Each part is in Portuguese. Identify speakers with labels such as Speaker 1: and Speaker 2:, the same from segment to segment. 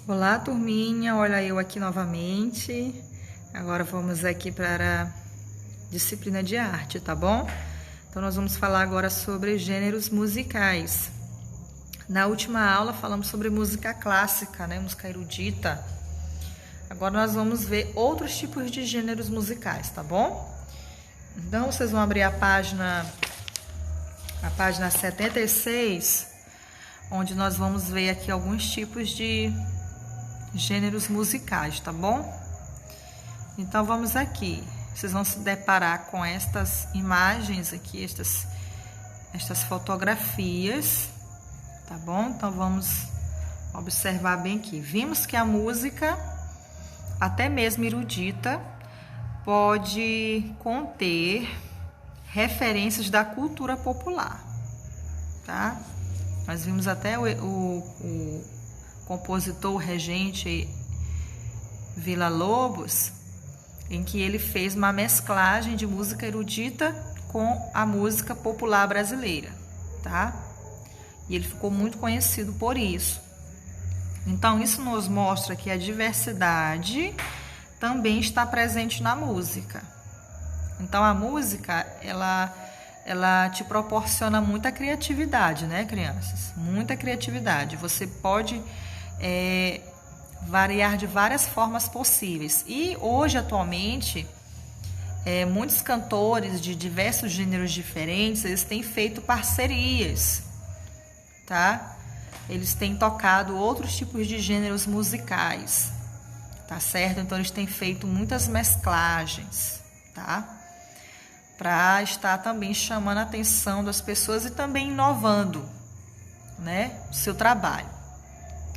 Speaker 1: Olá, turminha, olha eu aqui novamente. Agora vamos aqui para a disciplina de arte, tá bom? Então nós vamos falar agora sobre gêneros musicais. Na última aula falamos sobre música clássica, né? Música erudita. Agora nós vamos ver outros tipos de gêneros musicais, tá bom? Então vocês vão abrir a página 76, onde nós vamos ver aqui alguns tipos de gêneros musicais, tá bom? Então vamos aqui. Vocês vão se deparar com estas imagens aqui, estas fotografias, tá bom? Então vamos observar bem aqui. Vimos que a música, até mesmo erudita, pode conter referências da cultura popular, tá? Nós vimos até o compositor regente Villa-Lobos, em que ele fez uma mesclagem de música erudita com a música popular brasileira, tá? E ele ficou muito conhecido por isso. Então, isso nos mostra que a diversidade também está presente na música. Então, a música, ela te proporciona muita criatividade, né, crianças? Muita criatividade. Você pode variar de várias formas possíveis. E hoje, atualmente, muitos cantores de diversos gêneros diferentes, eles têm feito parcerias, tá? Eles têm tocado outros tipos de gêneros musicais, tá certo? Então, eles têm feito muitas mesclagens, tá? Para estar também chamando a atenção das pessoas e também inovando, né, o seu trabalho.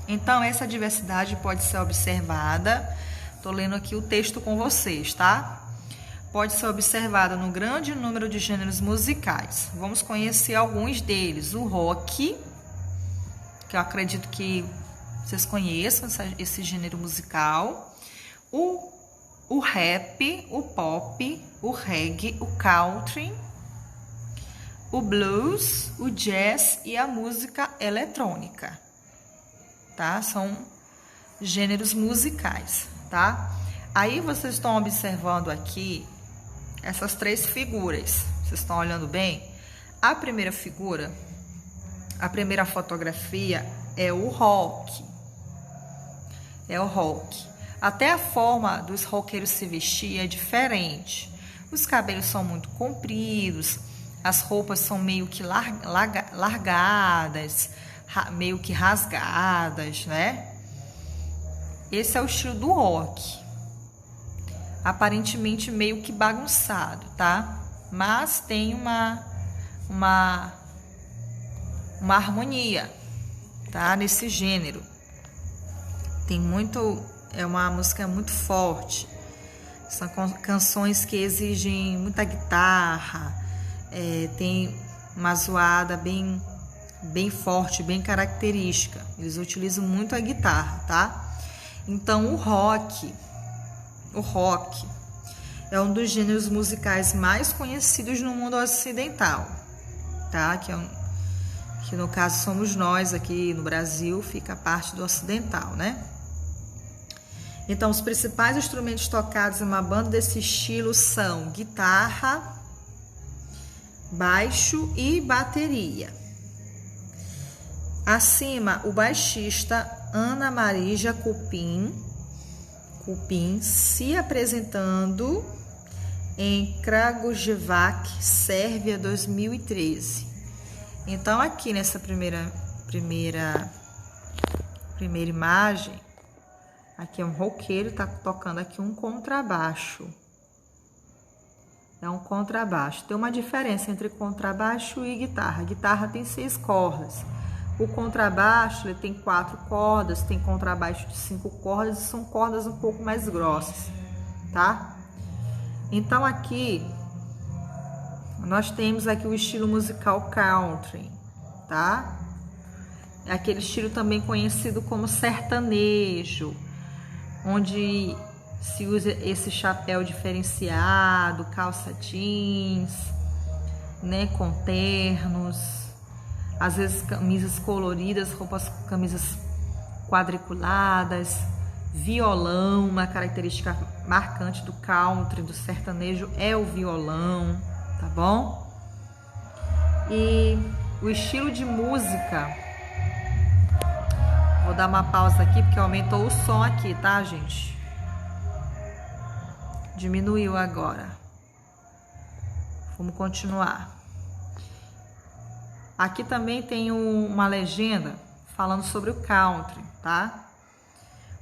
Speaker 1: Então, essa diversidade pode ser observada, estou lendo aqui o texto com vocês, tá? Pode ser observada no grande número de gêneros musicais. Vamos conhecer alguns deles. O rock, que eu acredito que vocês conheçam esse gênero musical. O rap, o pop, o reggae, o country, o blues, o jazz e a música eletrônica, tá? São gêneros musicais, tá? Aí vocês estão observando aqui essas três figuras. Vocês estão olhando bem? A primeira figura, a primeira fotografia é o rock. É o rock. Até a forma dos roqueiros se vestir é diferente. Os cabelos são muito compridos, as roupas são meio que largadas, meio que rasgadas, né? Esse é o estilo do rock. Aparentemente meio que bagunçado, tá? Mas tem uma harmonia, tá? Nesse gênero. Tem muito... É uma música muito forte. São canções que exigem muita guitarra. Tem uma zoada bem forte, bem característica. Eles utilizam muito a guitarra, tá? Então, o rock é um dos gêneros musicais mais conhecidos no mundo ocidental, tá? Que no caso somos nós aqui no Brasil, fica a parte do ocidental, né? Então, os principais instrumentos tocados em uma banda desse estilo são guitarra, baixo e bateria. Acima, o baixista Ana Marija Cupim se apresentando em Kragujevac, Sérvia, 2013. Então, aqui nessa primeira imagem, aqui é um roqueiro, tá tocando aqui um contrabaixo. É um contrabaixo. Tem uma diferença entre contrabaixo e guitarra. A guitarra tem 6 cordas. O contrabaixo, ele tem 4 cordas, tem contrabaixo de 5 cordas e são cordas um pouco mais grossas, tá? Então, aqui, nós temos aqui o estilo musical country, tá? É aquele estilo também conhecido como sertanejo, onde se usa esse chapéu diferenciado, calça jeans, né, com ternos, às vezes camisas coloridas, camisas quadriculadas, violão. Uma característica marcante do country, do sertanejo, é o violão, tá bom? E o estilo de música, vou dar uma pausa aqui porque aumentou o som aqui, tá, gente? Diminuiu agora. Vamos continuar. Aqui também tem uma legenda falando sobre o country, tá?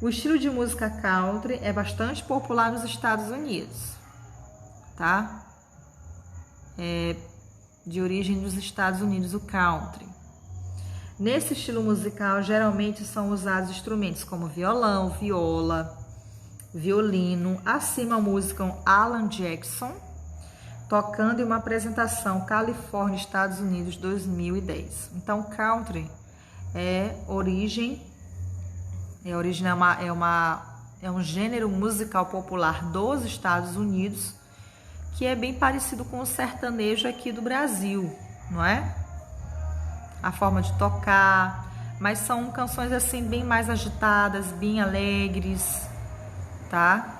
Speaker 1: O estilo de música country é bastante popular nos Estados Unidos, tá? É de origem dos Estados Unidos, o country. Nesse estilo musical, geralmente são usados instrumentos como violão, viola, violino. Acima o músico Alan Jackson, tocando em uma apresentação Califórnia, Estados Unidos, 2010. Então, country é um gênero musical popular dos Estados Unidos, que é bem parecido com o sertanejo aqui do Brasil, não é? A forma de tocar, mas são canções assim bem mais agitadas, bem alegres, tá?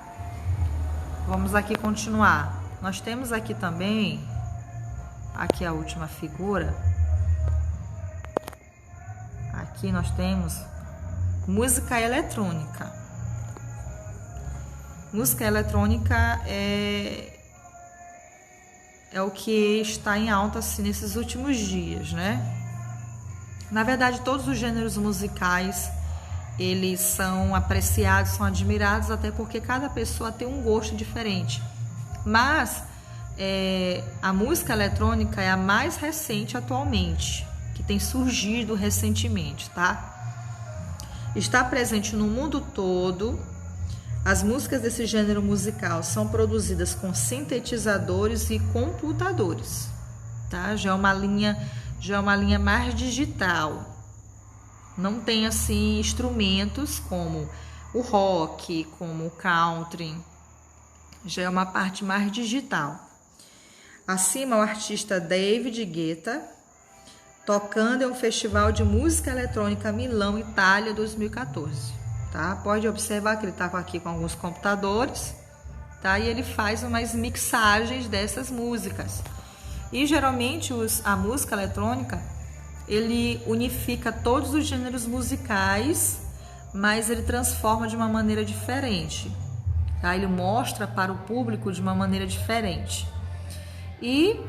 Speaker 1: Vamos aqui continuar. Nós temos aqui também, aqui a última figura. Aqui nós temos música eletrônica. Música eletrônica é o que está em alta assim, nesses últimos dias, né? Na verdade, todos os gêneros musicais, eles são apreciados, são admirados, até porque cada pessoa tem um gosto diferente. Mas a música eletrônica é a mais recente atualmente, que tem surgido recentemente, tá? Está presente no mundo todo. As músicas desse gênero musical são produzidas com sintetizadores e computadores, tá? Já é uma linha mais digital. Não tem assim instrumentos como o rock, como o country. Já é uma parte mais digital. Acima, o artista David Guetta, tocando em um festival de música eletrônica Milão, Itália, 2014. Tá? Pode observar que ele está aqui com alguns computadores, tá? E ele faz umas mixagens dessas músicas. E geralmente a música eletrônica, ele unifica todos os gêneros musicais, mas ele transforma de uma maneira diferente, tá? Ele mostra para o público de uma maneira diferente. E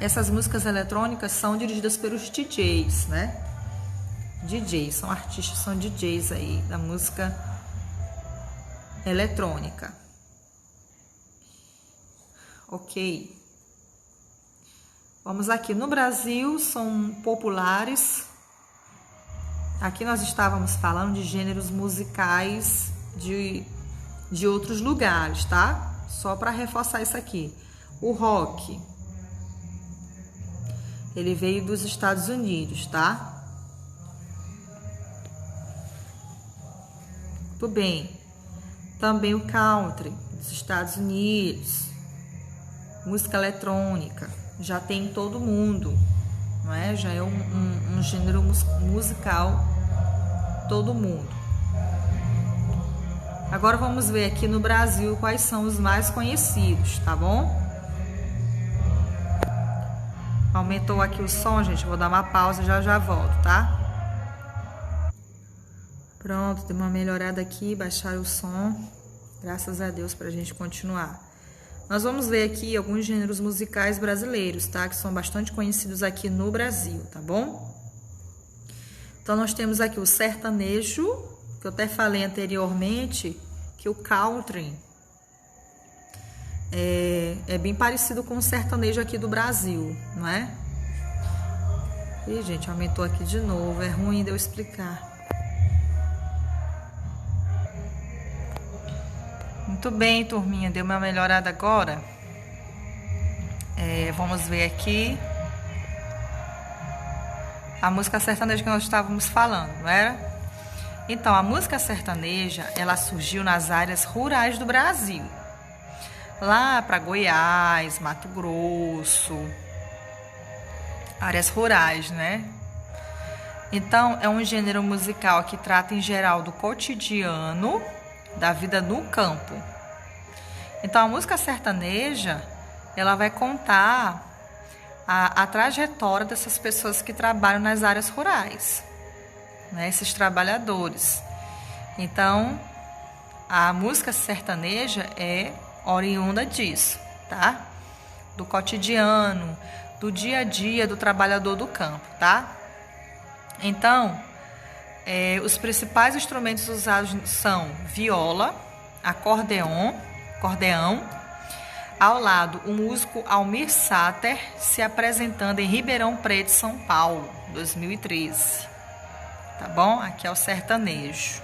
Speaker 1: essas músicas eletrônicas são dirigidas pelos DJs, né? DJs, são artistas, são DJs aí da música eletrônica. Ok. Vamos aqui. No Brasil são populares. Aqui nós estávamos falando de gêneros musicais de outros lugares, tá? Só para reforçar isso aqui. O rock, ele veio dos Estados Unidos, tá? Tudo bem. Também o country dos Estados Unidos. Música eletrônica. Já tem em todo mundo, não é? Já é um gênero musical todo mundo. Agora vamos ver aqui no Brasil quais são os mais conhecidos, tá bom? Aumentou aqui o som, gente. Vou dar uma pausa e já volto, tá? Pronto, deu uma melhorada aqui, baixaram o som. Graças a Deus, pra gente continuar. Nós vamos ver aqui alguns gêneros musicais brasileiros, tá? Que são bastante conhecidos aqui no Brasil, tá bom? Então, nós temos aqui o sertanejo, que eu até falei anteriormente, que o country é bem parecido com o sertanejo aqui do Brasil, não é? Ih, gente, aumentou aqui de novo, é ruim de eu explicar. Muito bem, turminha, deu uma melhorada agora. Vamos ver aqui a música sertaneja que nós estávamos falando, não era? Então, a música sertaneja, ela surgiu nas áreas rurais do Brasil. Lá para Goiás, Mato Grosso, áreas rurais, né? Então, é um gênero musical que trata em geral do cotidiano, da vida no campo. Então, a música sertaneja, ela vai contar a trajetória dessas pessoas que trabalham nas áreas rurais, né? Esses trabalhadores. Então, a música sertaneja é oriunda disso, tá? Do cotidiano, do dia a dia do trabalhador do campo, tá? Então, os principais instrumentos usados são viola, acordeão. Ao lado, o músico Almir Sater se apresentando em Ribeirão Preto, São Paulo, 2013. Tá bom? Aqui é o sertanejo.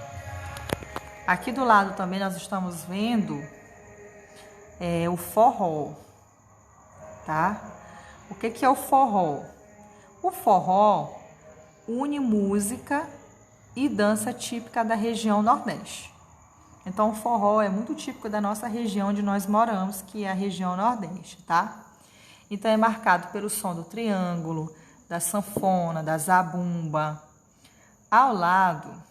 Speaker 1: Aqui do lado também nós estamos vendo o forró, tá? O que é o forró? O forró une música e dança típica da região Nordeste. Então, o forró é muito típico da nossa região onde nós moramos, que é a região Nordeste, tá? Então, é marcado pelo som do triângulo, da sanfona, da zabumba. Ao lado,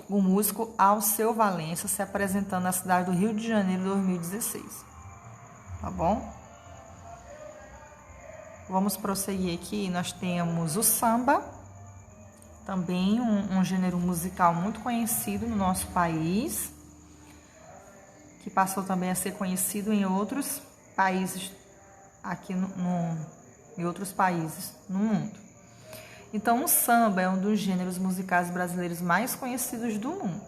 Speaker 1: o músico Alceu Valença se apresentando na cidade do Rio de Janeiro, 2016. Tá bom? Vamos prosseguir aqui. Nós temos o samba, também um gênero musical muito conhecido no nosso país, que passou também a ser conhecido em outros países, aqui em outros países no mundo. Então, o samba é um dos gêneros musicais brasileiros mais conhecidos do mundo,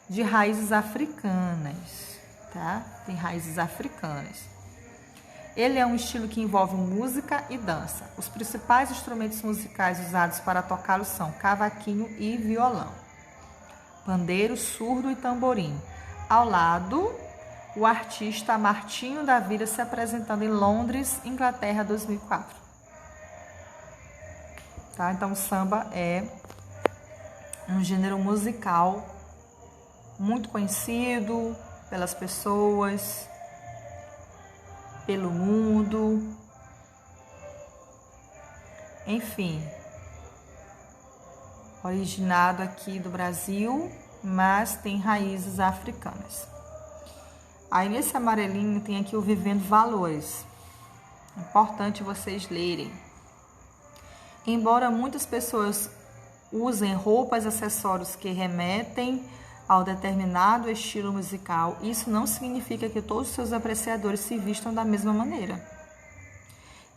Speaker 1: de raízes africanas, tá? Tem raízes africanas. Ele é um estilo que envolve música e dança. Os principais instrumentos musicais usados para tocá-lo são cavaquinho e violão, pandeiro, surdo e tamborim. Ao lado, o artista Martinho da Vila se apresentando em Londres, Inglaterra, 2004. Tá? Então, o samba é um gênero musical muito conhecido pelas pessoas, pelo mundo, enfim, originado aqui do Brasil, mas tem raízes africanas. Aí nesse amarelinho tem aqui o Vivendo Valores, importante vocês lerem. Embora muitas pessoas usem roupas e acessórios que remetem ao determinado estilo musical, isso não significa que todos os seus apreciadores se vistam da mesma maneira.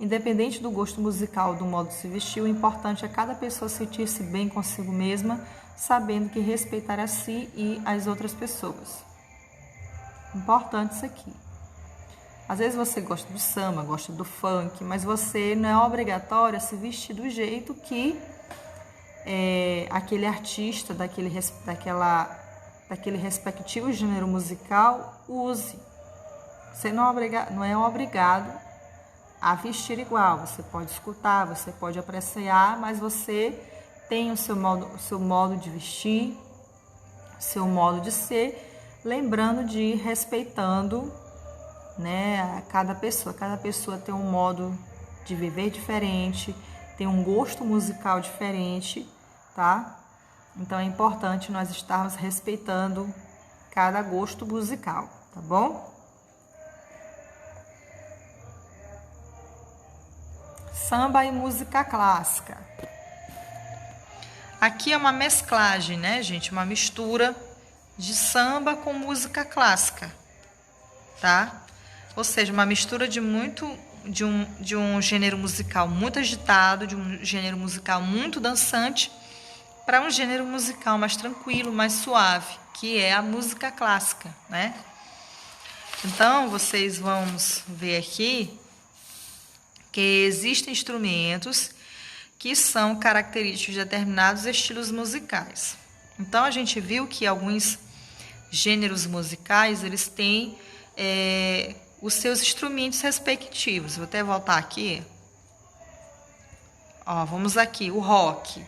Speaker 1: Independente do gosto musical, do modo de se vestir, o importante é cada pessoa sentir-se bem consigo mesma, sabendo que respeitar a si e as outras pessoas. Importante isso aqui. Às vezes você gosta do samba, gosta do funk, mas você não é obrigatório a se vestir do jeito que aquele artista daquele respectivo gênero musical use. Você não é obrigado a vestir igual. Você pode escutar, você pode apreciar, mas você tem o seu modo de vestir, seu modo de ser, lembrando de ir respeitando, né, cada pessoa. Cada pessoa tem um modo de viver diferente, tem um gosto musical diferente, tá? Então, é importante nós estarmos respeitando cada gosto musical, tá bom? Samba e música clássica. Aqui é uma mesclagem, né, gente? Uma mistura de samba com música clássica, tá? Ou seja, uma mistura de um gênero musical muito agitado, de um gênero musical muito dançante, para um gênero musical mais tranquilo, mais suave, que é a música clássica, né? Então, vocês vão ver aqui que existem instrumentos que são característicos de determinados estilos musicais. Então, a gente viu que alguns gêneros musicais, eles têm os seus instrumentos respectivos. Vou até voltar aqui. Ó, vamos aqui, o rock.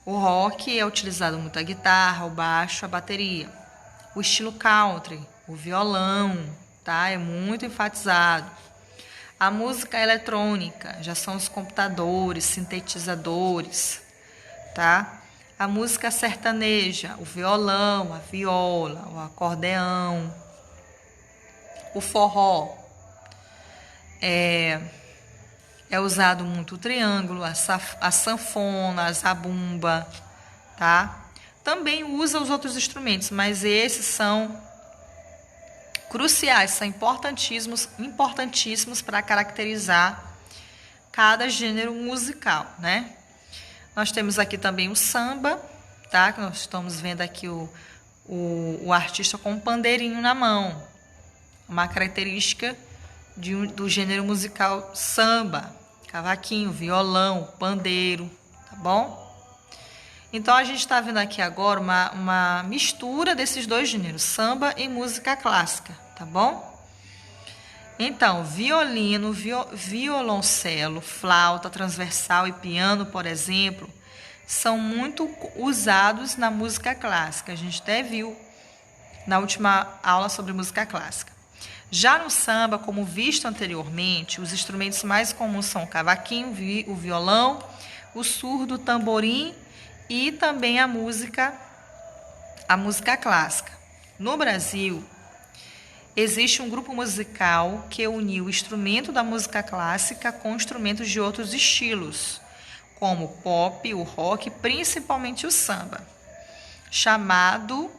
Speaker 1: O rock é utilizado muito a guitarra, o baixo, a bateria. O estilo country, o violão, tá? É muito enfatizado. A música eletrônica já são os computadores, sintetizadores, tá? A música sertaneja, o violão, a viola, o acordeão, o forró. É usado muito o triângulo, a sanfona, a zabumba, tá? Também usa os outros instrumentos, mas esses são cruciais, são importantíssimos para caracterizar cada gênero musical, né? Nós temos aqui também o samba, tá? Que nós estamos vendo aqui o artista com um pandeirinho na mão, uma característica do gênero musical samba, cavaquinho, violão, pandeiro, tá bom? Então, a gente está vendo aqui agora uma mistura desses dois gêneros, samba e música clássica, tá bom? Então, violino, violoncelo, flauta transversal e piano, por exemplo, são muito usados na música clássica. A gente até viu na última aula sobre música clássica. Já no samba, como visto anteriormente, os instrumentos mais comuns são o cavaquinho, o violão, o surdo, o tamborim e também a música clássica. No Brasil, existe um grupo musical que uniu o instrumento da música clássica com instrumentos de outros estilos, como o pop, o rock, principalmente o samba, chamado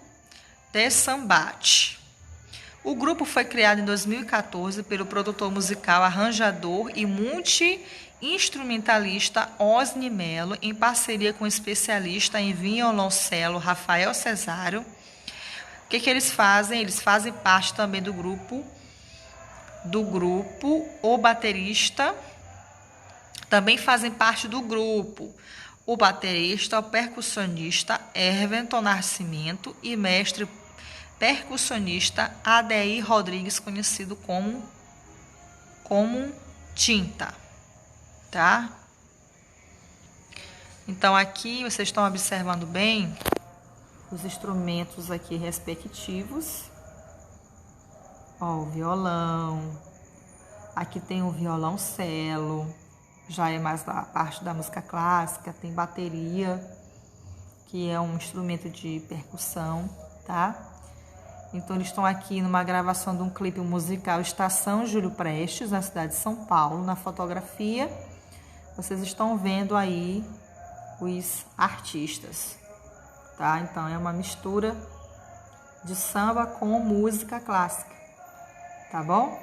Speaker 1: de Sambate. O grupo foi criado em 2014 pelo produtor musical, arranjador e multi-instrumentalista Osni Melo, em parceria com o especialista em violoncelo Rafael Cesário. O que eles fazem? Eles fazem parte também do grupo o baterista. Também fazem parte do grupo o baterista, o percussionista Herventon Nascimento e mestre percussionista Adeir Rodrigues, conhecido como Tinta, tá? Então, aqui vocês estão observando bem os instrumentos aqui respectivos. Ó, o violão. Aqui tem o violoncelo, já é mais da parte da música clássica. Tem bateria, que é um instrumento de percussão, tá? Então, eles estão aqui numa gravação de um clipe musical Estação Júlio Prestes, na cidade de São Paulo. Na fotografia, vocês estão vendo aí os artistas, tá? Então, é uma mistura de samba com música clássica, tá bom?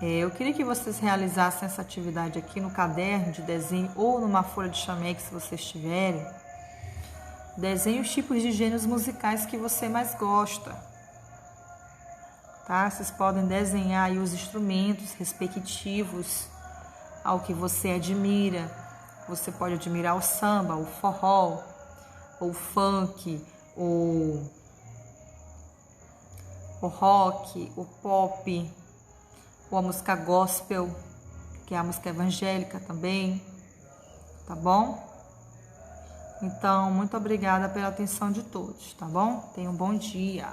Speaker 1: Eu queria que vocês realizassem essa atividade aqui no caderno de desenho ou numa folha de chamex, se vocês tiverem. Desenhe os tipos de gêneros musicais que você mais gosta, tá? Vocês podem desenhar aí os instrumentos respectivos ao que você admira. Você pode admirar o samba, o forró, o funk, o rock, o pop, ou a música gospel, que é a música evangélica também, tá bom? Então, muito obrigada pela atenção de todos, tá bom? Tenham um bom dia.